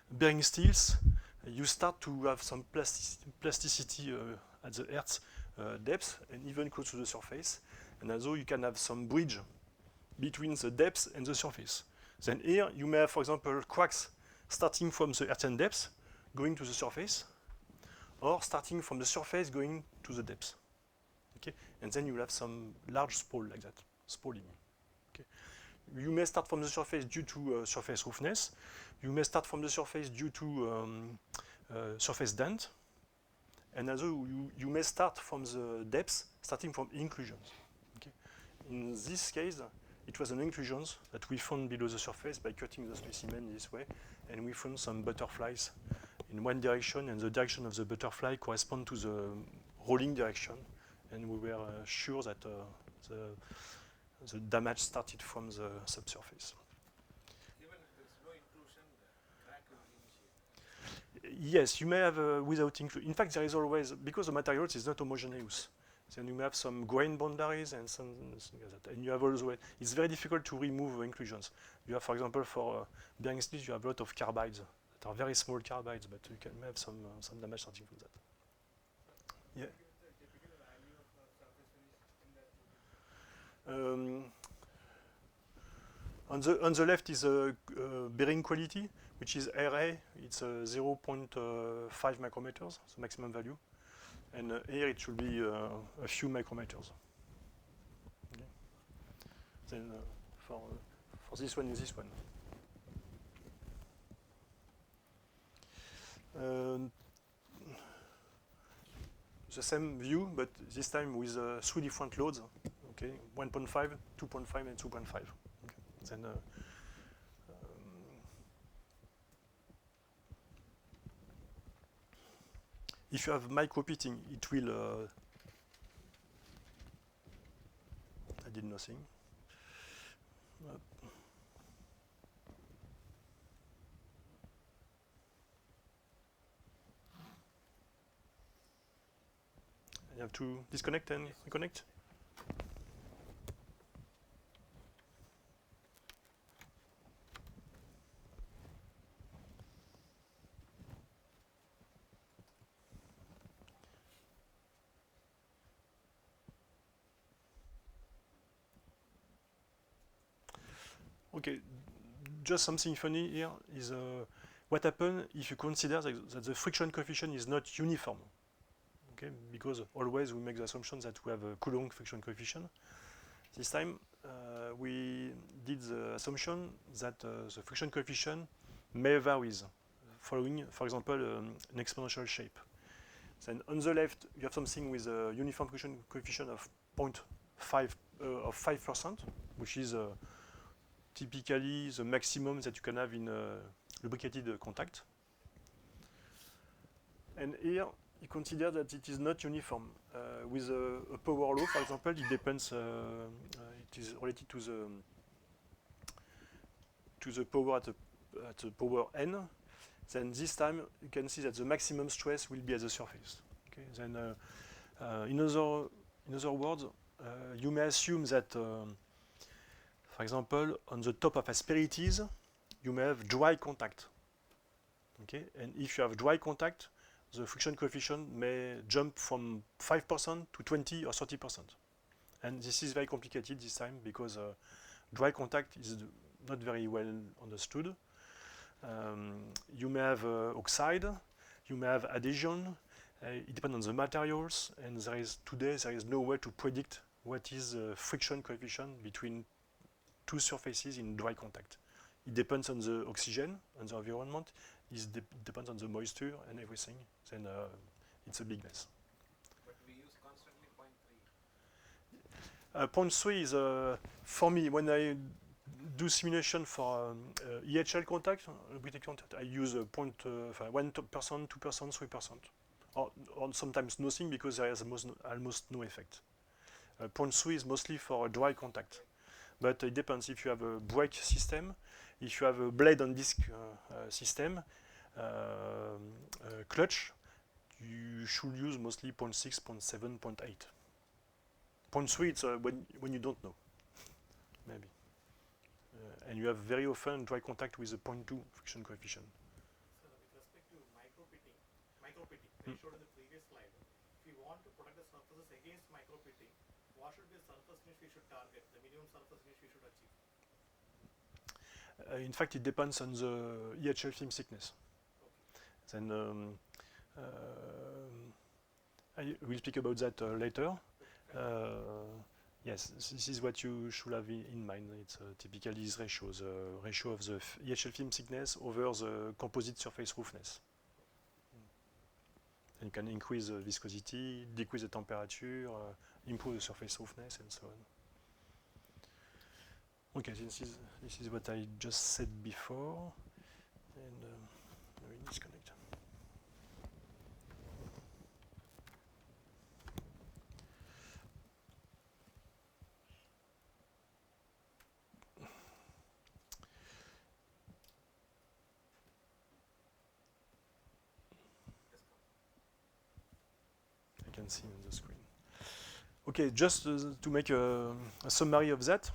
bearing steels, you start to have some plasticity at the earth depth and even close to the surface. And also you can have some bridge between the depth and the surface. Then here you may have, for example, cracks starting from the earthen depth going to the surface, or starting from the surface going to the depth. Okay? And then you will have some large spall like that, spalling. Okay? You may start from the surface due to surface roughness. You may start from the surface due to surface dent. And also you may start from the depth, starting from inclusions. Okay. In this case, it was an inclusions that we found below the surface by cutting the specimen this way, and we found some butterflies in one direction, and the direction of the butterfly correspond to the rolling direction, and we were sure that the damage started from the subsurface. Even if there is no inclusion, the crack will initiate. Yes, you may have without inclusion. In fact, there is always, because the material is not homogeneous, then you may have some grain boundaries and something like that. And you have also, it's very difficult to remove inclusions. You have, for example, for bearing steels, you have a lot of carbides that are very small carbides, but you can have some damage starting from that. Yeah. Typical value of surface finish in that? On the left is bearing quality, which is RA. It's 0.5 micrometers, the maximum value. And here it should be a few micrometers. Okay. Then for this one is this one. The same view, but this time with 3 different loads. Okay, 1.5, 2.5, and 2.5. Okay. Then if you have micro pitting, it will. I did nothing. You have to disconnect and reconnect. Okay, just something funny here is what happens if you consider that the friction coefficient is not uniform. Okay, because always we make the assumption that we have a Coulomb friction coefficient. This time we did the assumption that the friction coefficient may vary following, for example, an exponential shape. Then on the left, you have something with a uniform friction coefficient of 0.5 of 5%, which is typically the maximum that you can have in a lubricated contact. And here, you consider that it is not uniform. With a power law, for example, it depends. It is related to the power at the power n. Then this time, you can see that the maximum stress will be at the surface. Okay. Then, in other words, you may assume that, for example, on the top of asperities, you may have dry contact. Okay. And if you have dry contact, the friction coefficient may jump from 5% to 20 or 30%. And this is very complicated this time because dry contact is not very well understood. You may have oxide, you may have adhesion, it depends on the materials, and today there is no way to predict what is the friction coefficient between two surfaces in dry contact. It depends on the oxygen, on the environment, it depends on the moisture and everything, then it's a big mess. But we use constantly 0.3. 0.3 is, for me, when I do simulation for EHL contact, I use 1%, 2%, 3%, or sometimes nothing because there is almost no effect. 0.3 is mostly for a dry contact. But it depends if you have a brake system, if you have a blade on disc system, clutch, you should use mostly 0.6, 0.7, 0.8. 0.3 it's when you don't know, maybe. And you have very often dry contact with a 0.2 friction coefficient. So with respect to micro-pitting that you showed in the previous slide, if you want to protect the surfaces against micro-pitting, what should be the surface finish we should target, the minimum surface finish we should achieve? In fact, it depends on the EHL film thickness. Okay. Then I will speak about that later. Yes, this is what you should have in mind. It's typically this ratio, the ratio of the EHL film thickness over the composite surface roughness. And you can increase the viscosity, decrease the temperature, improve the surface roughness, and so on. Okay, this is what I just said before, and I will disconnect. I can see on the screen. Okay, just to make a summary of that.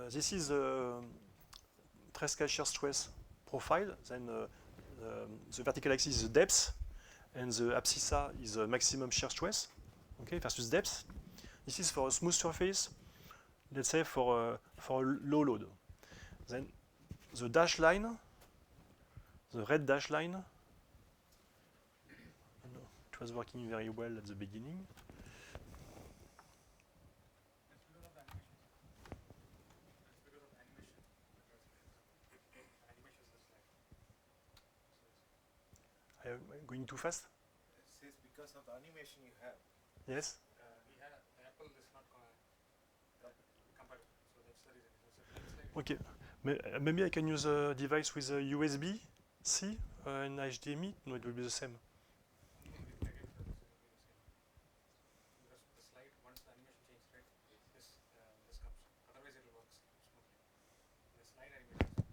This is the Tresca shear stress profile. Then the vertical axis is the depth, and the abscissa is the maximum shear stress, okay, versus depth. This is for a smooth surface, let's say for a low load. Then the dash line, the red dash line, it was working very well at the beginning. I'm going too fast? It says because of the animation you have. Yes? We had Apple is not Okay, maybe I can use a device with a USB-C and HDMI. No, it will be the same. Again, sir, this will be the same. Because the slide, once the animation changes, right, this comes. Otherwise, it will work smoothly. The slide animation.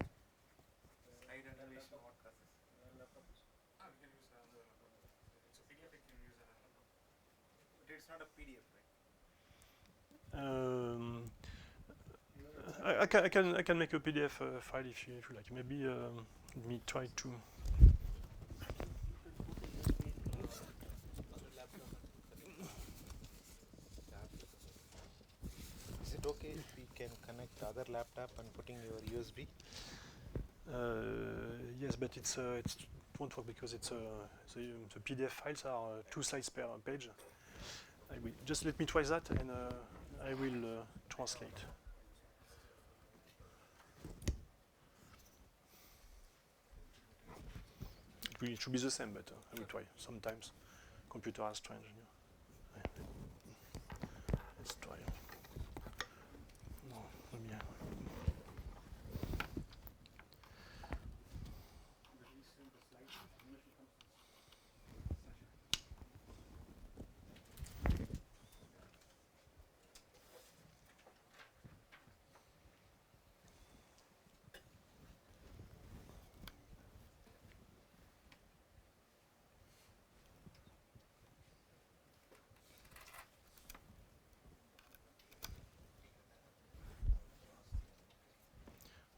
Slide animation. What causes? Laptop is. We can use another laptop. It's a PDF. You can use another laptop. But it's not a PDF, right? I can make a PDF file if you like. Maybe let me try to. Is it okay if we can connect the other laptop and putting your USB? Yes, but it won't work because the PDF files are 2 slides per page. Just let me try that and I will translate. It should be the same, but I will try. Sometimes computer are strange. Let's try. No, let me.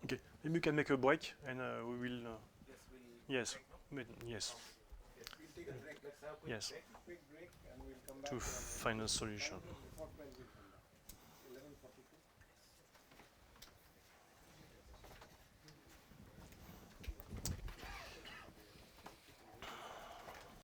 Okay, maybe you can make a break and we will. Yes, we'll Yes, yes, Yes, we'll take a break. Let's have a quick Yes. break. Quick break, and we'll come back to find a solution. before 12 we'll come.